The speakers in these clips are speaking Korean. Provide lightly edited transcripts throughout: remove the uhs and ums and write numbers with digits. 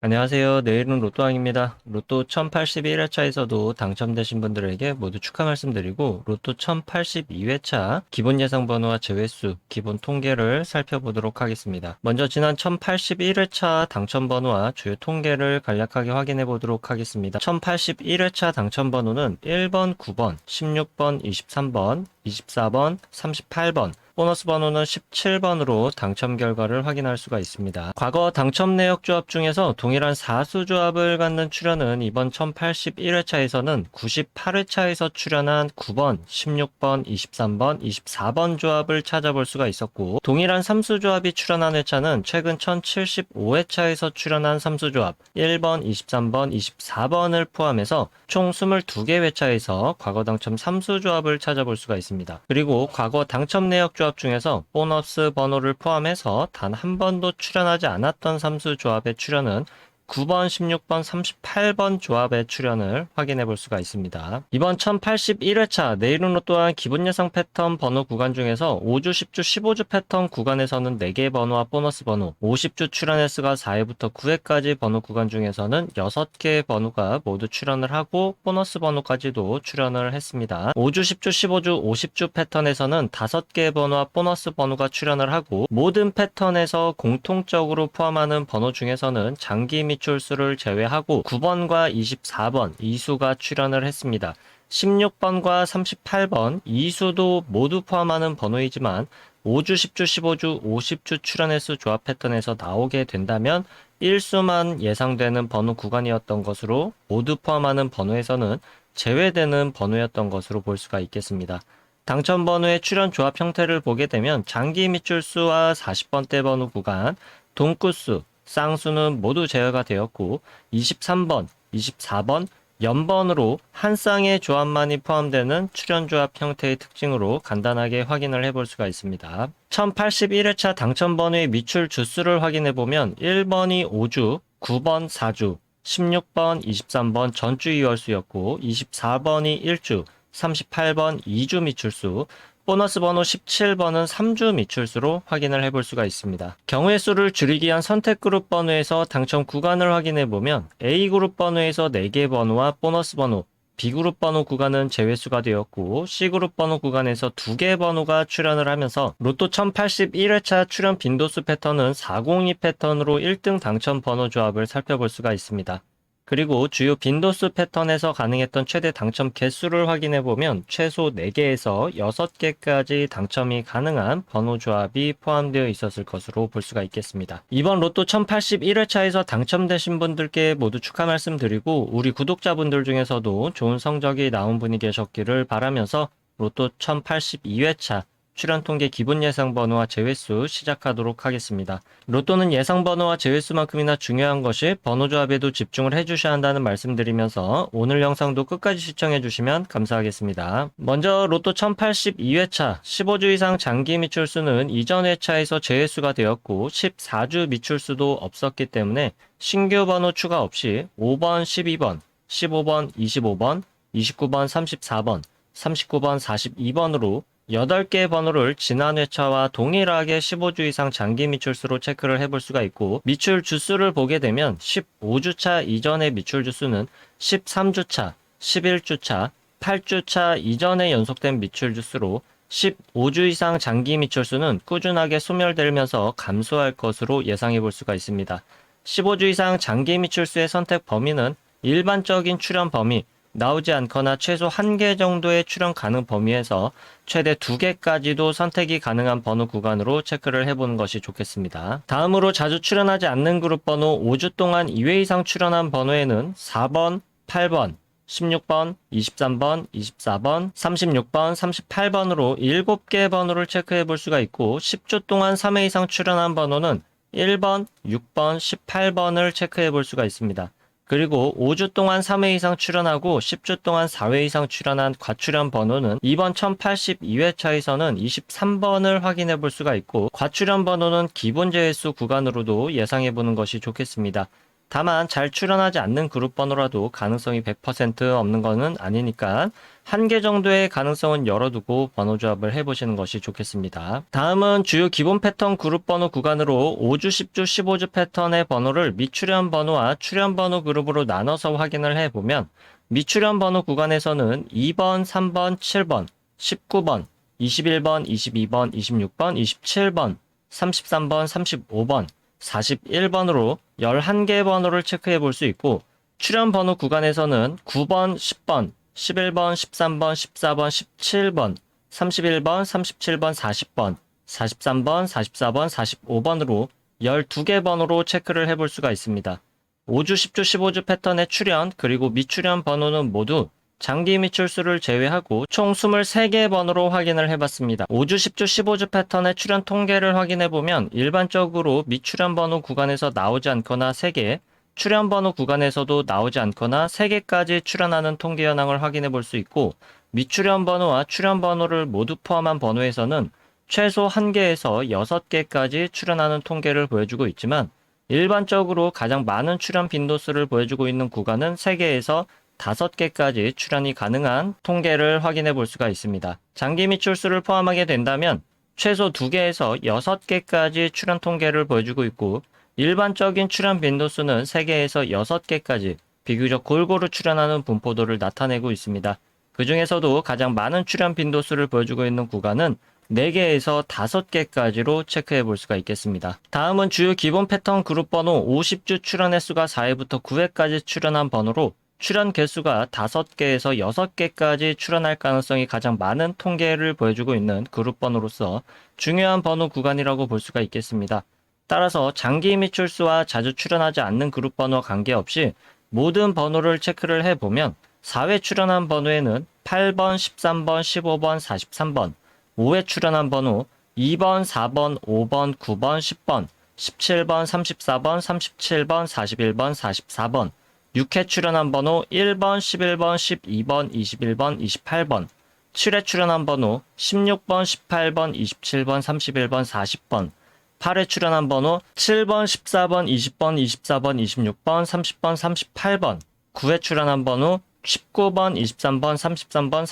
안녕하세요. 내일은 로또왕입니다. 로또 1081회차에서도 당첨되신 분들에게 모두 축하 말씀드리고 로또 1082회차 기본 예상 번호와 제외수, 기본 통계를 살펴보도록 하겠습니다. 먼저 지난 1081회차 당첨 번호와 주요 통계를 간략하게 확인해 보도록 하겠습니다. 1081회차 당첨 번호는 1번, 9번, 16번, 23번, 24번, 38번, 보너스 번호는 17번으로 당첨 결과를 확인할 수가 있습니다. 과거 당첨 내역 조합 중에서 동일한 사수 조합을 갖는 출연은 이번 1081회차에서는 98회차에서 출연한 9번, 16번, 23번, 24번 조합을 찾아볼 수가 있었고, 동일한 삼수 조합이 출연한 회차는 최근 1075회차에서 출연한 삼수 조합 1번, 23번, 24번을 포함해서 총 22개 회차에서 과거 당첨 삼수 조합을 찾아볼 수가 있습니다. 그리고 과거 당첨 내역 조합 중에서 보너스 번호를 포함해서 단 한 번도 출연하지 않았던 삼수 조합의 출연은 9번, 16번, 38번 조합의 출연을 확인해 볼 수가 있습니다. 이번 1081회차 내일은 로또한 기본 예상 패턴 번호 구간 중에서 5주, 10주, 15주 패턴 구간에서는 4개의 번호와 보너스 번호, 50주 출연 횟수가 4회부터 9회까지 번호 구간 중에서는 6개의 번호가 모두 출연을 하고 보너스 번호까지도 출연을 했습니다. 5주, 10주, 15주, 50주 패턴에서는 5개의 번호와 보너스 번호가 출연을 하고 모든 패턴에서 공통적으로 포함하는 번호 중에서는 장기 및 미출수를 제외하고 9번과 24번 이수가 출연을 했습니다. 16번과 38번 이수도 모두 포함하는 번호이지만 5주, 10주, 15주, 50주 출연 횟수 조합 패턴에서 나오게 된다면 1수만 예상되는 번호 구간이었던 것으로 모두 포함하는 번호에서는 제외되는 번호였던 것으로 볼 수가 있겠습니다. 당첨 번호의 출연 조합 형태를 보게 되면 장기 밑줄수와 40번대 번호 구간, 동구수, 쌍수는 모두 제외가 되었고 23번, 24번, 연번으로 한 쌍의 조합만이 포함되는 출연조합 형태의 특징으로 간단하게 확인을 해볼 수가 있습니다. 1081회차 당첨 번호의 미출 주수를 확인해보면 1번이 5주, 9번 4주, 16번, 23번 전주 2월수였고 24번이 1주, 38번 2주 미출수, 보너스 번호 17번은 3주 미출수로 확인을 해볼 수가 있습니다. 경우의 수를 줄이기 위한 선택그룹 번호에서 당첨 구간을 확인해보면 A그룹 번호에서 4개 번호와 보너스 번호, B그룹 번호 구간은 제외수가 되었고 C그룹 번호 구간에서 2개 번호가 출연을 하면서 로또 1081회차 출연 빈도수 패턴은 402 패턴으로 1등 당첨 번호 조합을 살펴볼 수가 있습니다. 그리고 주요 빈도수 패턴에서 가능했던 최대 당첨 개수를 확인해보면 최소 4개에서 6개까지 당첨이 가능한 번호 조합이 포함되어 있었을 것으로 볼 수가 있겠습니다. 이번 로또 1081회차에서 당첨되신 분들께 모두 축하 말씀드리고 우리 구독자분들 중에서도 좋은 성적이 나온 분이 계셨기를 바라면서 로또 1082회차 출연 통계 기본 예상 번호와 제외수 시작하도록 하겠습니다. 로또는 예상 번호와 제외수만큼이나 중요한 것이 번호 조합에도 집중을 해주셔야 한다는 말씀드리면서 오늘 영상도 끝까지 시청해주시면 감사하겠습니다. 먼저 로또 1082회차 15주 이상 장기 미출수는 이전 회차에서 제외수가 되었고 14주 미출수도 없었기 때문에 신규 번호 추가 없이 5번, 12번, 15번, 25번, 29번, 34번, 39번, 42번으로 8개의 번호를 지난 회차와 동일하게 15주 이상 장기 미출수로 체크를 해볼 수가 있고 미출 주수를 보게 되면 15주차 이전의 미출 주수는 13주차, 11주차, 8주차 이전에 연속된 미출 주수로 15주 이상 장기 미출수는 꾸준하게 소멸되면서 감소할 것으로 예상해 볼 수가 있습니다. 15주 이상 장기 미출수의 선택 범위는 일반적인 출연 범위, 나오지 않거나 최소 1개 정도의 출연 가능 범위에서 최대 2개까지도 선택이 가능한 번호 구간으로 체크를 해보는 것이 좋겠습니다. 다음으로 자주 출연하지 않는 그룹 번호 5주 동안 2회 이상 출연한 번호에는 4번, 8번, 16번, 23번, 24번, 36번, 38번으로 7개의 번호를 체크해 볼 수가 있고 10주 동안 3회 이상 출연한 번호는 1번, 6번, 18번을 체크해 볼 수가 있습니다. 그리고 5주 동안 3회 이상 출연하고 10주 동안 4회 이상 출연한 과출연 번호는 이번 1082회차에서는 23번을 확인해 볼 수가 있고 과출연 번호는 기본 제외수 구간으로도 예상해 보는 것이 좋겠습니다. 다만 잘 출연하지 않는 그룹 번호라도 가능성이 100% 없는 것은 아니니까 한 개 정도의 가능성은 열어두고 번호 조합을 해보시는 것이 좋겠습니다. 다음은 주요 기본 패턴 그룹 번호 구간으로 5주, 10주, 15주 패턴의 번호를 미출연 번호와 출연 번호 그룹으로 나눠서 확인을 해보면 미출연 번호 구간에서는 2번, 3번, 7번, 19번, 21번, 22번, 26번, 27번, 33번, 35번, 41번으로 11개 번호를 체크해 볼 수 있고 출연 번호 구간에서는 9번, 10번, 11번, 13번, 14번, 17번, 31번, 37번, 40번, 43번, 44번, 45번으로 12개 번호로 체크를 해볼 수가 있습니다. 5주, 10주, 15주 패턴의 출연 그리고 미출연 번호는 모두 장기 미출수를 제외하고 총 23개 번호로 확인을 해봤습니다. 5주, 10주, 15주 패턴의 출연 통계를 확인해보면 일반적으로 미출연 번호 구간에서 나오지 않거나 3개, 출연 번호 구간에서도 나오지 않거나 3개까지 출연하는 통계 현황을 확인해 볼 수 있고 미출연 번호와 출연 번호를 모두 포함한 번호에서는 최소 1개에서 6개까지 출연하는 통계를 보여주고 있지만 일반적으로 가장 많은 출연 빈도수를 보여주고 있는 구간은 3개에서 5개까지 출연이 가능한 통계를 확인해 볼 수가 있습니다. 장기 미출수를 포함하게 된다면 최소 2개에서 6개까지 출연 통계를 보여주고 있고 일반적인 출연 빈도수는 3개에서 6개까지 비교적 골고루 출연하는 분포도를 나타내고 있습니다. 그 중에서도 가장 많은 출연 빈도수를 보여주고 있는 구간은 4개에서 5개까지로 체크해 볼 수가 있겠습니다. 다음은 주요 기본 패턴 그룹 번호 50주 출연 횟수가 4회부터 9회까지 출연한 번호로 출연 개수가 5개에서 6개까지 출연할 가능성이 가장 많은 통계를 보여주고 있는 그룹 번호로서 중요한 번호 구간이라고 볼 수가 있겠습니다. 따라서 장기 미출수와 자주 출연하지 않는 그룹 번호와 관계없이 모든 번호를 체크를 해보면 4회 출연한 번호에는 8번, 13번, 15번, 43번, 5회 출연한 번호 2번, 4번, 5번, 9번, 10번, 17번, 34번, 37번, 41번, 44번, 6회 출연한 번호 1번, 11번, 12번, 21번, 28번, 7회 출연한 번호 16번, 18번, 27번, 31번, 40번, 8회 출연한 번호 7번, 14번, 20번, 24번, 26번, 30번, 38번, 9회 출연한 번호 19번, 23번, 33번,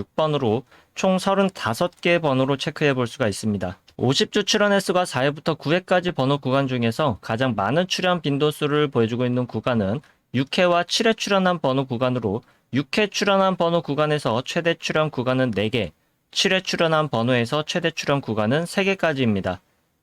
36번으로 총 35개 번호로 체크해 볼 수가 있습니다. 50주 출연 횟수가 4회부터 9회까지 번호 구간 중에서 가장 많은 출연 빈도수를 보여주고 있는 구간은 6회와 7회 출연한 번호 구간으로 6회 출연한 번호 구간에서 최대 출연 구간은 4개, 7회 출연한 번호에서 최대 출연 구간은 3개까지입니다.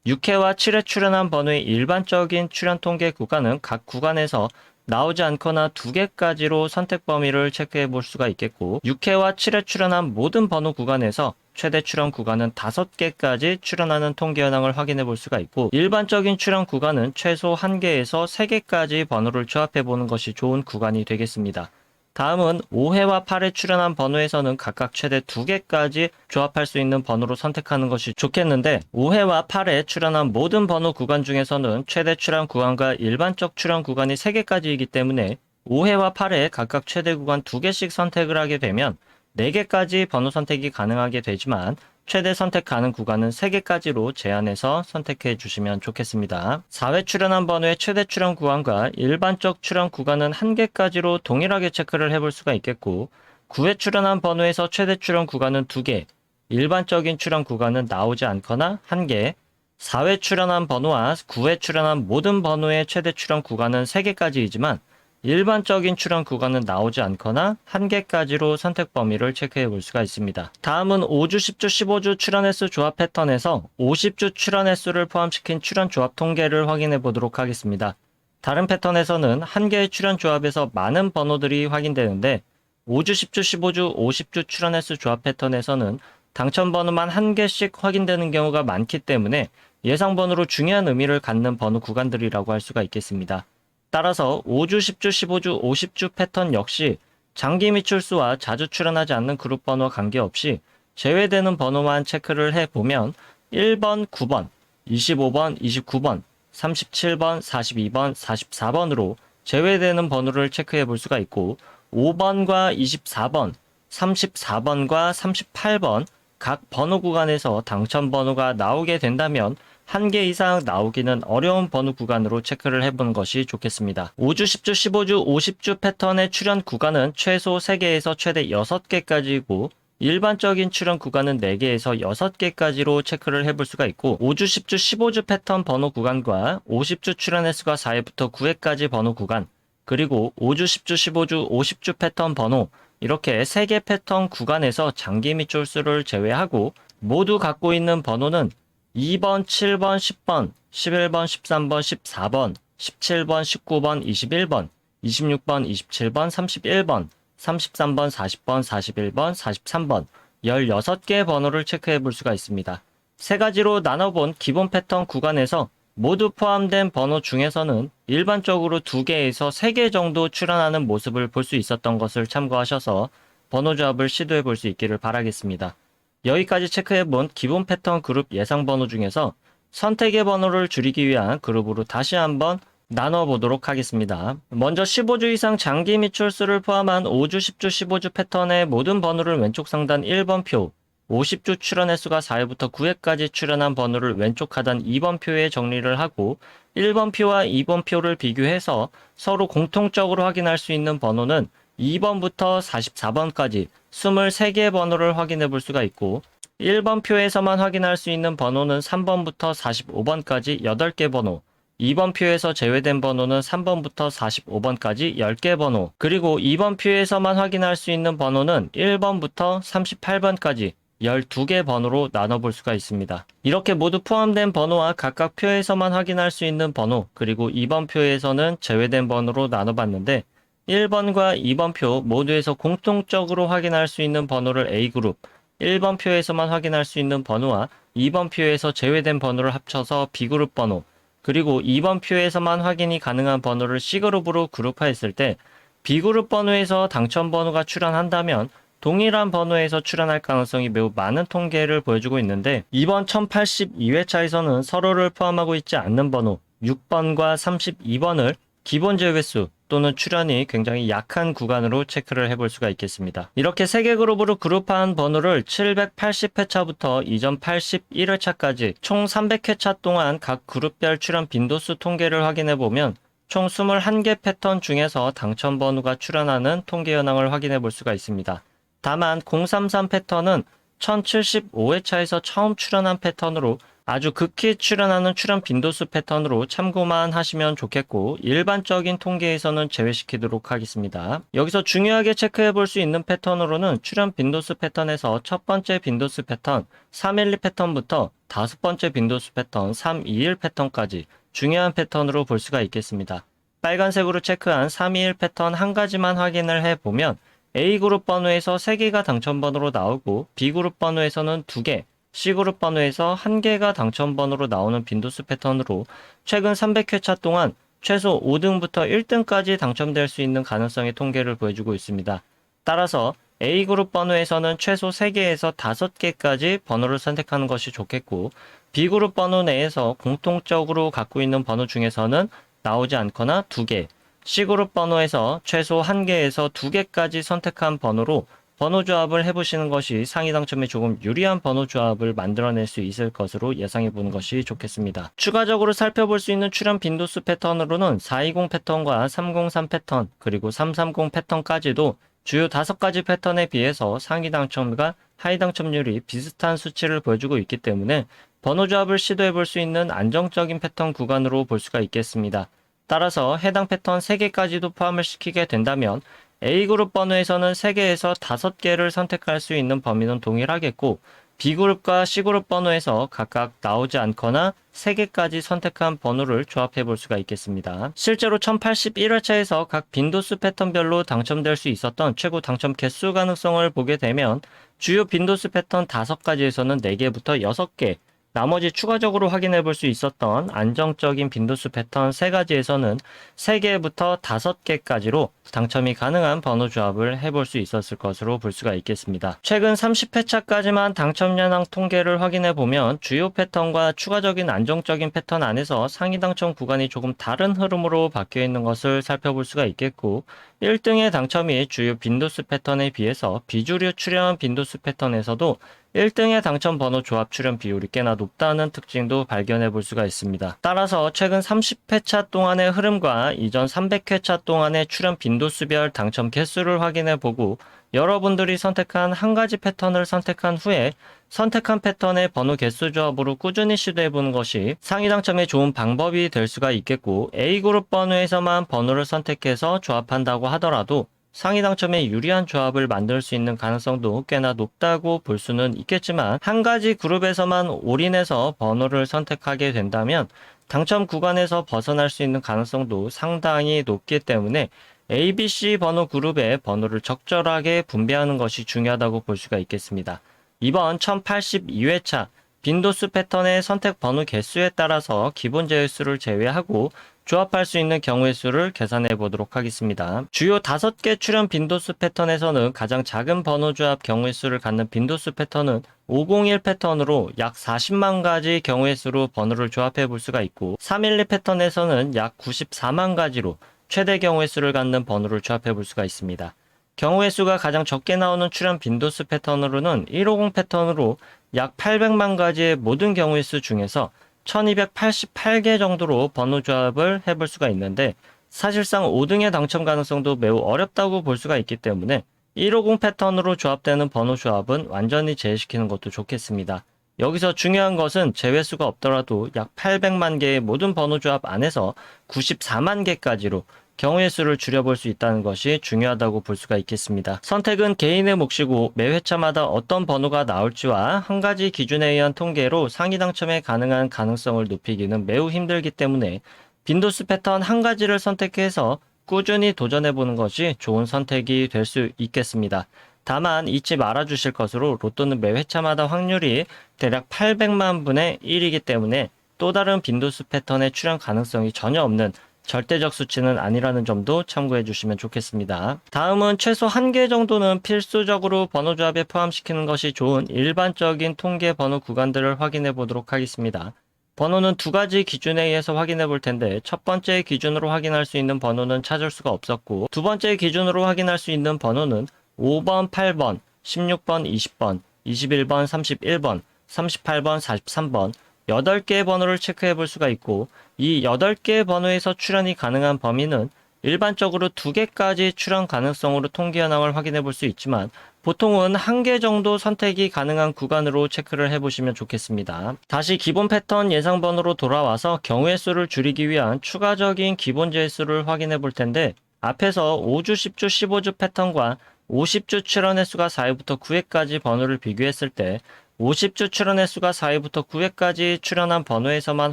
6회와 7회 출연한 번호의 일반적인 출연 통계 구간은 각 구간에서 나오지 않거나 2개까지로 선택 범위를 체크해 볼 수가 있겠고 6회와 7회 출연한 모든 번호 구간에서 최대 출연 구간은 5개까지 출연하는 통계 현황을 확인해 볼 수가 있고 일반적인 출연 구간은 최소 1개에서 3개까지 번호를 조합해 보는 것이 좋은 구간이 되겠습니다. 다음은 5회와 8회 출연한 번호에서는 각각 최대 2개까지 조합할 수 있는 번호로 선택하는 것이 좋겠는데 5회와 8회 출연한 모든 번호 구간 중에서는 최대 출연 구간과 일반적 출연 구간이 3개까지이기 때문에 5회와 8회 각각 최대 구간 2개씩 선택을 하게 되면 4개까지 번호 선택이 가능하게 되지만 최대 선택 가능 구간은 3개까지로 제한해서 선택해 주시면 좋겠습니다. 4회 출연한 번호의 최대 출연 구간과 일반적 출연 구간은 1개까지로 동일하게 체크를 해볼 수가 있겠고 9회 출연한 번호에서 최대 출연 구간은 2개, 일반적인 출연 구간은 나오지 않거나 1개, 4회 출연한 번호와 9회 출연한 모든 번호의 최대 출연 구간은 3개까지이지만 일반적인 출연 구간은 나오지 않거나 1개까지로 선택 범위를 체크해 볼 수가 있습니다. 다음은 5주, 10주, 15주 출연 횟수 조합 패턴에서 50주 출연 횟수를 포함시킨 출연 조합 통계를 확인해 보도록 하겠습니다. 다른 패턴에서는 1개의 출연 조합에서 많은 번호들이 확인되는데 5주, 10주, 15주, 50주 출연 횟수 조합 패턴에서는 당첨 번호만 1개씩 확인되는 경우가 많기 때문에 예상 번호로 중요한 의미를 갖는 번호 구간들이라고 할 수가 있겠습니다. 따라서 5주, 10주, 15주, 50주 패턴 역시 장기 미출수와 자주 출연하지 않는 그룹 번호와 관계없이 제외되는 번호만 체크를 해보면 1번, 9번, 25번, 29번, 37번, 42번, 44번으로 제외되는 번호를 체크해 볼 수가 있고 5번과 24번, 34번과 38번 각 번호 구간에서 당첨 번호가 나오게 된다면 한 개 이상 나오기는 어려운 번호 구간으로 체크를 해보는 것이 좋겠습니다. 5주, 10주, 15주, 50주 패턴의 출현 구간은 최소 3개에서 최대 6개까지이고 일반적인 출현 구간은 4개에서 6개까지로 체크를 해볼 수가 있고 5주, 10주, 15주 패턴 번호 구간과 50주 출현 횟수가 4회부터 9회까지 번호 구간 그리고 5주, 10주, 15주, 50주 패턴 번호 이렇게 3개 패턴 구간에서 장기 밑줄수를 제외하고 모두 갖고 있는 번호는 2번, 7번, 10번, 11번, 13번, 14번, 17번, 19번, 21번, 26번, 27번, 31번, 33번, 40번, 41번, 43번, 16개의 번호를 체크해 볼 수가 있습니다. 세 가지로 나눠본 기본 패턴 구간에서 모두 포함된 번호 중에서는 일반적으로 2개에서 3개 정도 출현하는 모습을 볼 수 있었던 것을 참고하셔서 번호 조합을 시도해 볼 수 있기를 바라겠습니다. 여기까지 체크해본 기본 패턴 그룹 예상 번호 중에서 선택의 번호를 줄이기 위한 그룹으로 다시 한번 나눠보도록 하겠습니다. 먼저 15주 이상 장기 밑줄수를 포함한 5주, 10주, 15주 패턴의 모든 번호를 왼쪽 상단 1번 표, 50주 출현 횟수가 4회부터 9회까지 출현한 번호를 왼쪽 하단 2번 표에 정리를 하고 1번 표와 2번 표를 비교해서 서로 공통적으로 확인할 수 있는 번호는 2번부터 44번까지 23개의 번호를 확인해 볼 수가 있고 1번 표에서만 확인할 수 있는 번호는 3번부터 45번까지 8개 번호 2번 표에서 제외된 번호는 3번부터 45번까지 10개 번호 그리고 2번 표에서만 확인할 수 있는 번호는 1번부터 38번까지 12개 번호로 나눠볼 수가 있습니다. 이렇게 모두 포함된 번호와 각각 표에서만 확인할 수 있는 번호 그리고 2번 표에서는 제외된 번호로 나눠봤는데 1번과 2번 표 모두에서 공통적으로 확인할 수 있는 번호를 A그룹 1번 표에서만 확인할 수 있는 번호와 2번 표에서 제외된 번호를 합쳐서 B그룹 번호 그리고 2번 표에서만 확인이 가능한 번호를 C그룹으로 그룹화했을 때 B그룹 번호에서 당첨 번호가 출현한다면 동일한 번호에서 출현할 가능성이 매우 많은 통계를 보여주고 있는데 이번 1082회차에서는 서로를 포함하고 있지 않는 번호 6번과 32번을 기본 제외수 또는 출현이 굉장히 약한 구간으로 체크를 해볼 수가 있겠습니다. 이렇게 3개 그룹으로 그룹한 번호를 780회차부터 이전 81회차까지 총 300회차 동안 각 그룹별 출현 빈도수 통계를 확인해보면 총 21개 패턴 중에서 당첨 번호가 출현하는 통계 현황을 확인해 볼 수가 있습니다. 다만 033 패턴은 1075회차에서 처음 출현한 패턴으로 아주 극히 출현하는 출현 빈도수 패턴으로 참고만 하시면 좋겠고 일반적인 통계에서는 제외시키도록 하겠습니다. 여기서 중요하게 체크해 볼 수 있는 패턴으로는 출현 빈도수 패턴에서 첫 번째 빈도수 패턴 312 패턴부터 다섯 번째 빈도수 패턴 321 패턴까지 중요한 패턴으로 볼 수가 있겠습니다. 빨간색으로 체크한 321 패턴 한 가지만 확인을 해보면 A그룹 번호에서 3개가 당첨 번호로 나오고 B그룹 번호에서는 2개, C그룹 번호에서 1개가 당첨 번호로 나오는 빈도수 패턴으로 최근 300회차 동안 최소 5등부터 1등까지 당첨될 수 있는 가능성의 통계를 보여주고 있습니다. 따라서 A그룹 번호에서는 최소 3개에서 5개까지 번호를 선택하는 것이 좋겠고 B그룹 번호 내에서 공통적으로 갖고 있는 번호 중에서는 나오지 않거나 2개, C그룹 번호에서 최소 1개에서 2개까지 선택한 번호로 번호 조합을 해보시는 것이 상위 당첨에 조금 유리한 번호 조합을 만들어낼 수 있을 것으로 예상해 보는 것이 좋겠습니다. 추가적으로 살펴볼 수 있는 출현 빈도수 패턴으로는 420 패턴과 303 패턴 그리고 330 패턴까지도 주요 5가지 패턴에 비해서 상위 당첨과 하위 당첨률이 비슷한 수치를 보여주고 있기 때문에 번호 조합을 시도해 볼 수 있는 안정적인 패턴 구간으로 볼 수가 있겠습니다. 따라서 해당 패턴 3개까지도 포함을 시키게 된다면 A그룹 번호에서는 3개에서 5개를 선택할 수 있는 범위는 동일하겠고 B그룹과 C그룹 번호에서 각각 나오지 않거나 3개까지 선택한 번호를 조합해 볼 수가 있겠습니다. 실제로 1081회차에서 각 빈도수 패턴별로 당첨될 수 있었던 최고 당첨 개수 가능성을 보게 되면 주요 빈도수 패턴 5가지에서는 4개부터 6개, 나머지 추가적으로 확인해 볼 수 있었던 안정적인 빈도수 패턴 3가지에서는 3개부터 5개까지로 당첨이 가능한 번호 조합을 해볼 수 있었을 것으로 볼 수가 있겠습니다. 최근 30회차까지만 당첨 현황 통계를 확인해 보면 주요 패턴과 추가적인 안정적인 패턴 안에서 상위 당첨 구간이 조금 다른 흐름으로 바뀌어 있는 것을 살펴볼 수가 있겠고 1등의 당첨이 주요 빈도수 패턴에 비해서 비주류 출현 빈도수 패턴에서도 1등의 당첨 번호 조합 출현 비율이 꽤나 높다는 특징도 발견해 볼 수가 있습니다. 따라서 최근 30회차 동안의 흐름과 이전 300회차 동안의 출현 빈도수별 당첨 개수를 확인해 보고 여러분들이 선택한 한 가지 패턴을 선택한 후에 선택한 패턴의 번호 개수 조합으로 꾸준히 시도해 보는 것이 상위 당첨에 좋은 방법이 될 수가 있겠고, A그룹 번호에서만 번호를 선택해서 조합한다고 하더라도 상위 당첨에 유리한 조합을 만들 수 있는 가능성도 꽤나 높다고 볼 수는 있겠지만, 한 가지 그룹에서만 올인해서 번호를 선택하게 된다면 당첨 구간에서 벗어날 수 있는 가능성도 상당히 높기 때문에 ABC 번호 그룹의 번호를 적절하게 분배하는 것이 중요하다고 볼 수가 있겠습니다. 이번 1082회차 빈도수 패턴의 선택 번호 개수에 따라서 기본 제외수를 제외하고 조합할 수 있는 경우의 수를 계산해 보도록 하겠습니다. 주요 5개 출현 빈도수 패턴에서는 가장 작은 번호 조합 경우의 수를 갖는 빈도수 패턴은 501 패턴으로 약 40만 가지 경우의 수로 번호를 조합해 볼 수가 있고, 312 패턴에서는 약 94만 가지로 최대 경우의 수를 갖는 번호를 조합해 볼 수가 있습니다. 경우의 수가 가장 적게 나오는 출현 빈도수 패턴으로는 150 패턴으로 약 800만 가지의 모든 경우의 수 중에서 1288개 정도로 번호 조합을 해볼 수가 있는데, 사실상 5등의 당첨 가능성도 매우 어렵다고 볼 수가 있기 때문에 150 패턴으로 조합되는 번호 조합은 완전히 제외시키는 것도 좋겠습니다. 여기서 중요한 것은 제외수가 없더라도 약 800만 개의 모든 번호 조합 안에서 94만 개까지로 경우의 수를 줄여볼 수 있다는 것이 중요하다고 볼 수가 있겠습니다. 선택은 개인의 몫이고 매 회차마다 어떤 번호가 나올지와 한 가지 기준에 의한 통계로 상위 당첨에 가능한 가능성을 높이기는 매우 힘들기 때문에 빈도수 패턴 한 가지를 선택해서 꾸준히 도전해보는 것이 좋은 선택이 될 수 있겠습니다. 다만 잊지 말아 주실 것으로 로또는 매 회차마다 확률이 대략 800만 분의 1이기 때문에 또 다른 빈도수 패턴의 출현 가능성이 전혀 없는 절대적 수치는 아니라는 점도 참고해 주시면 좋겠습니다. 다음은 최소 1개 정도는 필수적으로 번호 조합에 포함시키는 것이 좋은 일반적인 통계 번호 구간들을 확인해 보도록 하겠습니다. 번호는 두 가지 기준에 의해서 확인해 볼 텐데, 첫 번째 기준으로 확인할 수 있는 번호는 찾을 수가 없었고, 두 번째 기준으로 확인할 수 있는 번호는 5번, 8번, 16번, 20번, 21번, 31번, 38번, 43번 8개의 번호를 체크해 볼 수가 있고, 이 8개의 번호에서 출현이 가능한 범위는 일반적으로 2개까지 출현 가능성으로 통계 현황을 확인해 볼 수 있지만, 보통은 1개 정도 선택이 가능한 구간으로 체크를 해보시면 좋겠습니다. 다시 기본 패턴 예상 번호로 돌아와서 경우의 수를 줄이기 위한 추가적인 기본 제수를 확인해 볼 텐데, 앞에서 5주, 10주, 15주 패턴과 50주 출현 횟수가 4회부터 9회까지 번호를 비교했을 때 50주 출현 횟수가 4회부터 9회까지 출현한 번호에서만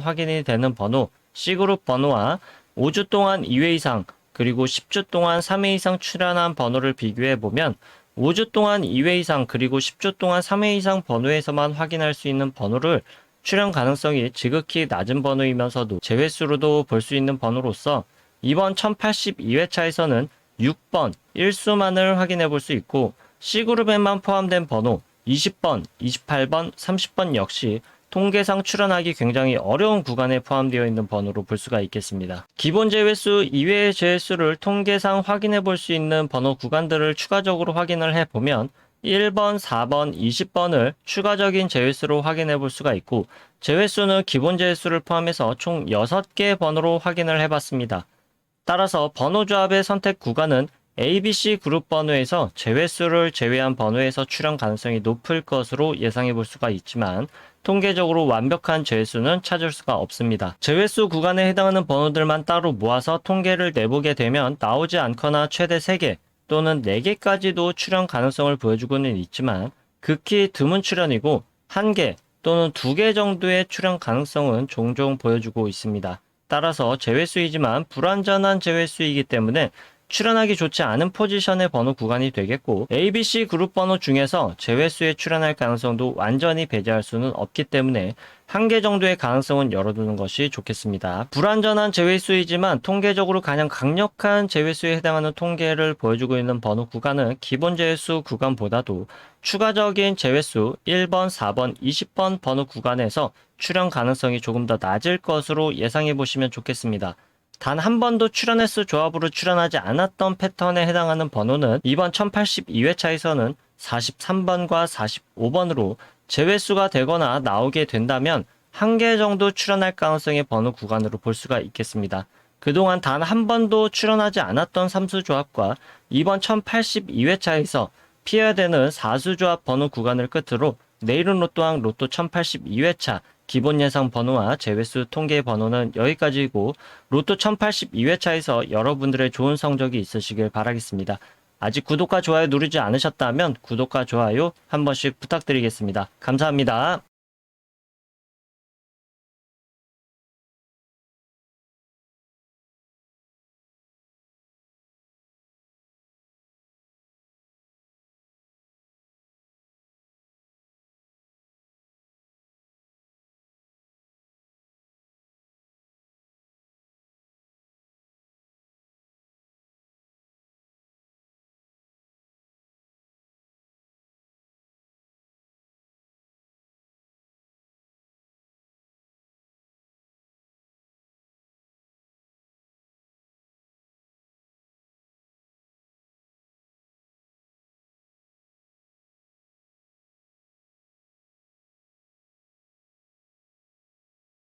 확인이 되는 번호 C그룹 번호와 5주 동안 2회 이상 그리고 10주 동안 3회 이상 출현한 번호를 비교해 보면 5주 동안 2회 이상 그리고 10주 동안 3회 이상 번호에서만 확인할 수 있는 번호를 출현 가능성이 지극히 낮은 번호이면서도 제외수로도 볼 수 있는 번호로서 이번 1082회차에서는 6번 1수만을 확인해 볼 수 있고, C그룹에만 포함된 번호 20번, 28번, 30번 역시 통계상 출현하기 굉장히 어려운 구간에 포함되어 있는 번호로 볼 수가 있겠습니다. 기본 제외수 이외의 제외수를 통계상 확인해 볼 수 있는 번호 구간들을 추가적으로 확인을 해보면 1번, 4번, 20번을 추가적인 제외수로 확인해 볼 수가 있고, 제외수는 기본 제외수를 포함해서 총 6개의 번호로 확인을 해봤습니다. 따라서 번호 조합의 선택 구간은 ABC 그룹 번호에서 제외수를 제외한 번호에서 출현 가능성이 높을 것으로 예상해 볼 수가 있지만, 통계적으로 완벽한 제외수는 찾을 수가 없습니다. 제외수 구간에 해당하는 번호들만 따로 모아서 통계를 내보게 되면 나오지 않거나 최대 3개 또는 4개까지도 출현 가능성을 보여주고는 있지만, 극히 드문 출현이고 1개 또는 2개 정도의 출현 가능성은 종종 보여주고 있습니다. 따라서 제외수이지만 불완전한 제외수이기 때문에 출현하기 좋지 않은 포지션의 번호 구간이 되겠고, ABC 그룹 번호 중에서 제외수에 출현할 가능성도 완전히 배제할 수는 없기 때문에 1개 정도의 가능성은 열어두는 것이 좋겠습니다. 불완전한 제외수이지만 통계적으로 가장 강력한 제외수에 해당하는 통계를 보여주고 있는 번호 구간은 기본 제외수 구간보다도 추가적인 제외수 1번, 4번, 20번 번호 구간에서 출현 가능성이 조금 더 낮을 것으로 예상해 보시면 좋겠습니다. 단 한 번도 출현 횟수 조합으로 출현하지 않았던 패턴에 해당하는 번호는 이번 1082회차에서는 43번과 45번으로 제외수가 되거나 나오게 된다면 한 개 정도 출현할 가능성의 번호 구간으로 볼 수가 있겠습니다. 그동안 단 한 번도 출현하지 않았던 삼수조합과 이번 1082회차에서 피해야 되는 사수조합 번호 구간을 끝으로 내일은 로또왕 로또 1082회차 기본 예상 번호와 제외수 통계 번호는 여기까지이고 로또 1082회차에서 여러분들의 좋은 성적이 있으시길 바라겠습니다. 아직 구독과 좋아요 누르지 않으셨다면 구독과 좋아요 한 번씩 부탁드리겠습니다. 감사합니다.